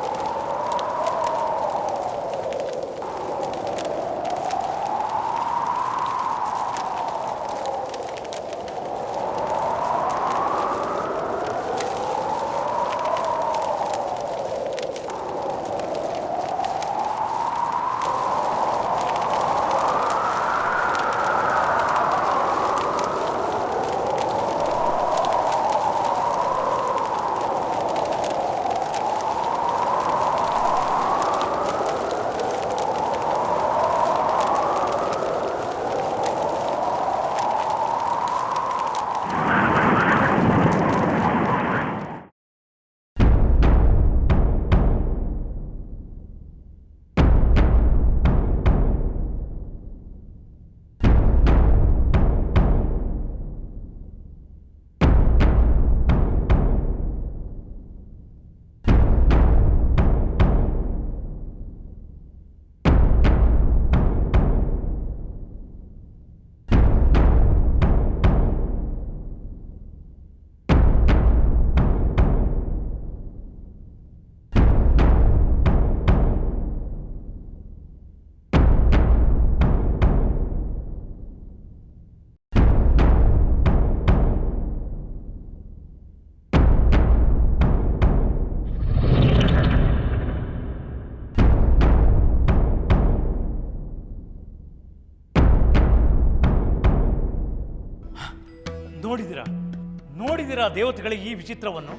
ನೋಡಿದಿರಾ ದೇವತೆಗಳೇ ಈ ವಿಚಿತ್ರವನ್ನು?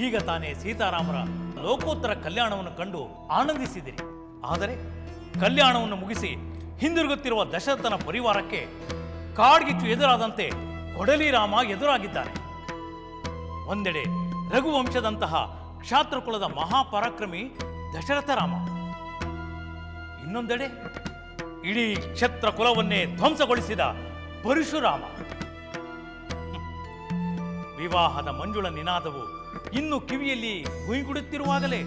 ಈಗ ತಾನೇ ಸೀತಾರಾಮರ ಲೋಕೋತ್ತರ ಕಲ್ಯಾಣವನ್ನು ಕಂಡು ಆನಂದಿಸಿದಿರಿ. ಆದರೆ ಕಲ್ಯಾಣವನ್ನು ಮುಗಿಸಿ ಹಿಂದಿರುಗುತ್ತಿರುವ ದಶರಥನ ಪರಿವಾರಕ್ಕೆ ಕಾಡ್ಗಿಚ್ಚು ಎದುರಾದಂತೆ ಕೊಡಲಿ ರಾಮ ಎದುರಾಗಿದ್ದಾನೆ. ಒಂದೆಡೆ ರಘುವಂಶದಂತಹ ಕ್ಷಾತ್ರಕುಲದ ಮಹಾಪರಾಕ್ರಮಿ ದಶರಥ ರಾಮ, ಇನ್ನೊಂದೆಡೆ ಇಡೀ ಕ್ಷತ್ರ ಕುಲವನ್ನೇ ಧ್ವಂಸಗೊಳಿಸಿದ ಪರಶುರಾಮ. ವಿವಾಹದ ಮಂಜುಳ ನಿನಾದವು ಇನ್ನು ಕಿವಿಯಲ್ಲಿ ಗುಯ್ಗುಡುತ್ತಿರುವಾಗಲೇ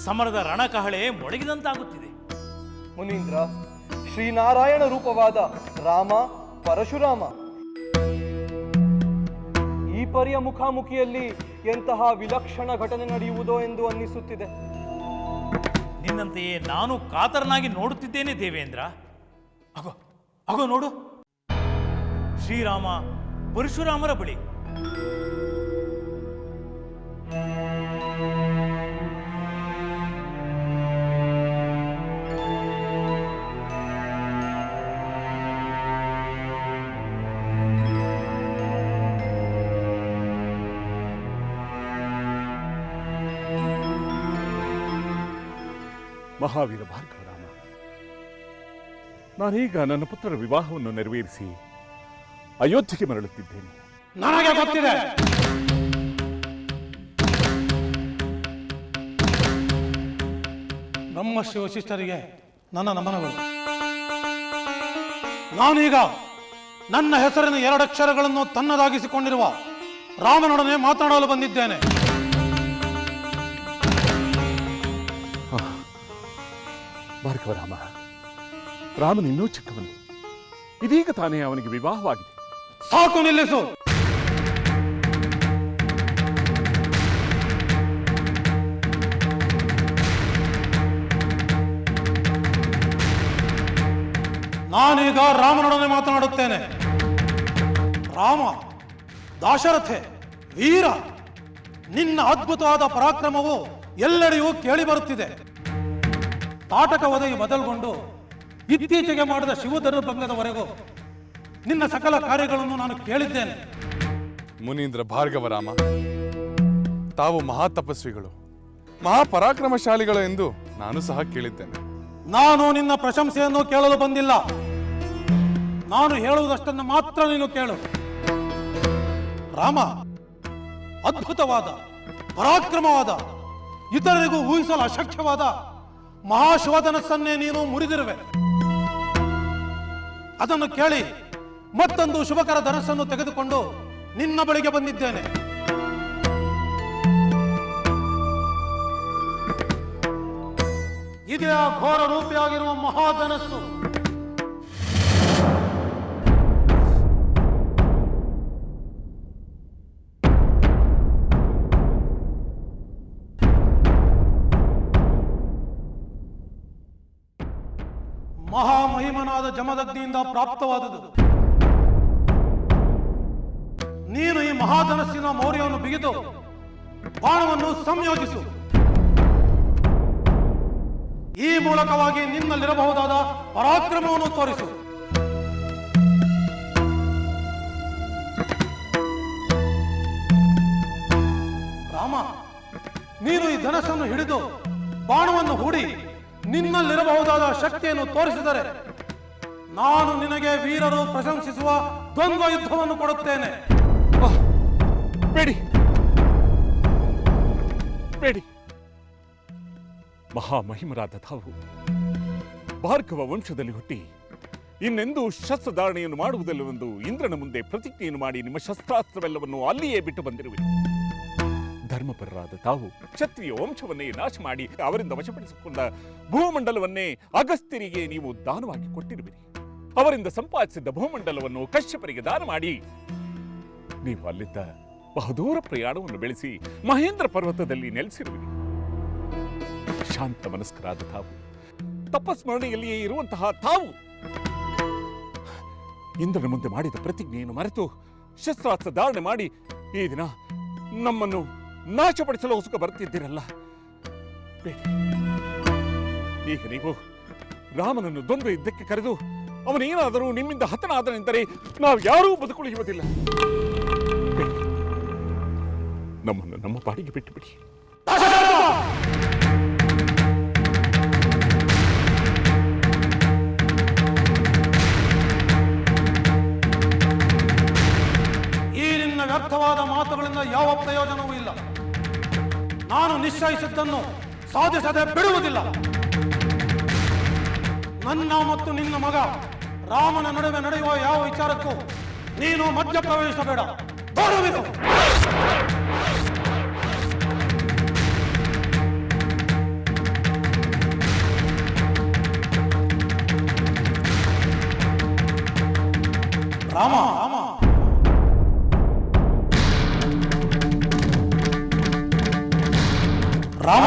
ಸಮರದ ರಣಕಹಳೆ ಮೊಳಗಿದಂತಾಗುತ್ತಿದೆ. ಮುನೀಂದ್ರ, ಶ್ರೀನಾರಾಯಣ ರೂಪವಾದ ರಾಮ ಪರಶುರಾಮ ಈ ಪರಿಯ ಮುಖಾಮುಖಿಯಲ್ಲಿ ಎಂತಹ ವಿಲಕ್ಷಣ ಘಟನೆ ನಡೆಯುವುದೋ ಎಂದು ಅನ್ನಿಸುತ್ತಿದೆ. ನಿನ್ನಂತೆಯೇ ನಾನು ಕಾತರನಾಗಿ ನೋಡುತ್ತಿದ್ದೇನೆ ದೇವೇಂದ್ರ. ಅಗೋ ನೋಡು, ಶ್ರೀರಾಮ ಪರಶುರಾಮರ ಬಳಿ. ಮಹಾವೀರ ಭಾರ್ಗವರಾಮ, ನಾನೀಗ ನನ್ನ ಪುತ್ರರ ವಿವಾಹವನ್ನು ನೆರವೇರಿಸಿ ಅಯೋಧ್ಯೆಗೆ ಮರಳುತ್ತಿದ್ದೇನೆ. ನನಗೆ ಗೊತ್ತಿದೆ. ನಮ್ಮ ಶಿವಶಿಷ್ಟರಿಗೆ ನನ್ನ ನಮನಗಳು. ನಾನೀಗ ನನ್ನ ಹೆಸರಿನ 2 ಅಕ್ಷರಗಳನ್ನು ತನ್ನದಾಗಿಸಿಕೊಂಡಿರುವ ರಾಮನೊಡನೆ ಮಾತನಾಡಲು ಬಂದಿದ್ದೇನೆ. ಭಾರ್ಗವರಾಮ, ರಾಮನಿನ್ನೂ ಚಿಕ್ಕವನು. ಇದೀಗ ತಾನೇ ಅವನಿಗೆ ವಿವಾಹವಾಗಿದೆ. ಸಾಕು, ನಿಲ್ಲಿಸು. ನಾನೀಗ ರಾಮನೊಡನೆ ಮಾತನಾಡುತ್ತೇನೆ. ರಾಮ, ದಾಶರಥೆ, ವೀರ, ನಿನ್ನ ಅದ್ಭುತವಾದ ಪರಾಕ್ರಮವು ಎಲ್ಲೆಡೆಯೂ ಕೇಳಿ ಬರುತ್ತಿದೆ. ತಾಟಕ ಒದಗಿ ಬದಲ್ಗೊಂಡು ಇತ್ತೀಚೆಗೆ ಮಾಡಿದ ಶಿವಧನುರ್ಭಂಗದವರೆಗೂ ನಿನ್ನ ಸಕಲ ಕಾರ್ಯಗಳನ್ನು ನಾನು ಕೇಳಿದ್ದೇನೆ. ಮುನೀಂದ್ರ ಭಾರ್ಗವರಾಮ, ತಾವು ಮಹಾತಪಸ್ವಿಗಳು, ಮಹಾಪರಾಕ್ರಮಶಾಲಿಗಳು ಎಂದು ನಾನು ಸಹ ಕೇಳಿದ್ದೇನೆ. ನಾನು ನಿನ್ನ ಪ್ರಶಂಸೆಯನ್ನು ಕೇಳಲು ಬಂದಿಲ್ಲ. ನಾನು ಹೇಳುವುದಷ್ಟನ್ನು ಮಾತ್ರ ನೀನು ಕೇಳು. ರಾಮ ಅದ್ಭುತವಾದ, ಪರಾಕ್ರಮವಾದ, ಇತರರಿಗೂ ಊಹಿಸಲು ಅಶಕ್ಯವಾದ ಮಹಾಶೋಧನಸ್ಸನ್ನೇ ನೀನು ಮುರಿದಿರುವೆ. ಅದನ್ನು ಕೇಳಿ ಮತ್ತೊಂದು ಶುಭಕರ ಧನಸ್ಸನ್ನು ತೆಗೆದುಕೊಂಡು ನಿನ್ನ ಬಳಿಗೆ ಬಂದಿದ್ದೇನೆ. ಇದೇ ಆ ಘೋರ ರೂಪಿಯಾಗಿರುವ ಮಹಾಧನಸ್ಸು. ಮಹಾಮಹಿಮನಾದ ಜಮದಗ್ನಿಯಿಂದ ಪ್ರಾಪ್ತವಾದುದು. ನೀನು ಈ ಮಹಾಧನಸ್ಸಿನ ಮೌರ್ಯವನ್ನು ಬಿಗಿದು ಬಾಣವನ್ನು ಸಂಯೋಜಿಸು. ಈ ಮೂಲಕವಾಗಿ ನಿನ್ನಲ್ಲಿರಬಹುದಾದ ಪರಾಕ್ರಮವನ್ನು ತೋರಿಸು. ರಾಮ, ನೀನು ಈ ಧನಸ್ಸನ್ನು ಹಿಡಿದು ಬಾಣವನ್ನು ಹೂಡಿ ನಿನ್ನಲ್ಲಿರಬಹುದಾದ ಶಕ್ತಿಯನ್ನು ತೋರಿಸಿದರೆ ನಾನು ನಿನಗೆ ವೀರರು ಪ್ರಶಂಸಿಸುವ ದ್ವಂದ್ವ ಯುದ್ಧವನ್ನು ಕೊಡುತ್ತೇನೆ. ಬೇಡಿ ಬೇಡಿ. ಮಹಾಮಹಿಮರಾದ ತಾವು ಭಾರ್ಗವ ವಂಶದಲ್ಲಿ ಹುಟ್ಟಿ ಇನ್ನೆಂದೂ ಶಸ್ತ್ರಧಾರಣೆಯನ್ನು ಮಾಡುವುದಿಲ್ಲವೆಂದು ಇಂದ್ರನ ಮುಂದೆ ಪ್ರತಿಜ್ಞೆಯನ್ನು ಮಾಡಿ ನಿಮ್ಮ ಶಸ್ತ್ರಾಸ್ತ್ರವೆಲ್ಲವನ್ನು ಅಲ್ಲಿಯೇ ಬಿಟ್ಟು ಬಂದಿರುವಿರಿ. ಧರ್ಮಪರರಾದ ತಾವು ಕ್ಷತ್ರಿಯ ವಂಶವನ್ನೇ ನಾಶ ಮಾಡಿ ಅವರಿಂದ ವಶಪಡಿಸಿಕೊಂಡ ಭೂಮಂಡಲವನ್ನೇ ಅಗಸ್ತ್ಯರಿಗೆ ನೀವು ದಾನವಾಗಿ ಕೊಟ್ಟಿರುವಿರಿ. ಅವರಿಂದ ಸಂಪಾದಿಸಿದ್ದ ಭೂಮಂಡಲವನ್ನು ಕಶ್ಯಪರಿಗೆ ದಾನ ಮಾಡಿ ನೀವು ಅಲ್ಲಿದ್ದ ಬಹುದೂರ ಪ್ರಯಾಣವನ್ನು ಬೆಳೆಸಿ ಮಹೇಂದ್ರ ಪರ್ವತದಲ್ಲಿ ನೆಲೆಸಿರುವಿರಿ. ಶಾಂತ ಮನಸ್ಕರಾದ ತಾವು, ತಪಸ್ಮರಣೆಯಲ್ಲಿಯೇ ಇರುವಂತಹ ತಾವು ಇಂದ್ರನ ಮುಂದೆ ಮಾಡಿದ ಪ್ರತಿಜ್ಞೆಯನ್ನು ಮರೆತು ಶಸ್ತ್ರಾಸ್ತ್ರ ಧಾರಣೆ ಮಾಡಿ ಈ ದಿನ ನಮ್ಮನ್ನು ನಾಶಪಡಿಸಲು ಹೊಸಕ ಬರುತ್ತಿದ್ದೀರಲ್ಲ. ಈಗ ನೀವು ರಾಮನನ್ನು ದ್ವಂದ್ವ ಯುದ್ಧಕ್ಕೆ ಕರೆದು ಅವನೇನಾದರೂ ನಿಮ್ಮಿಂದ ಹತನಾದನೆಂದರೆ ನಾವು ಯಾರೂ ಬದುಕುಳಿಯುವುದಿಲ್ಲ. ನಮ್ಮನ್ನು ನಮ್ಮ ಪಾಡಿಗೆ ಬಿಟ್ಟುಬಿಡಿ. ಈ ನಿನ್ನ ವ್ಯರ್ಥವಾದ ಮಾತುಗಳಿಂದ ಯಾವ ಪ್ರಯೋಜನವೂ ಇಲ್ಲ. ನಾನು ನಿಶ್ಚಯಿಸಿದ್ದನ್ನು ಸಾಧಿಸದೆ ಬಿಡುವುದಿಲ್ಲ. ನನ್ನ ಮತ್ತು ನಿನ್ನ ಮಗ ರಾಮನ ನಡುವೆ ನಡೆಯುವ ಯಾವ ವಿಚಾರಕ್ಕೂ ನೀನು ಮಧ್ಯಪ್ರವೇಶಿಸಬೇಡ. ಗೌರವಿದು. ರಾಮ ರಾಮ ರಾಮ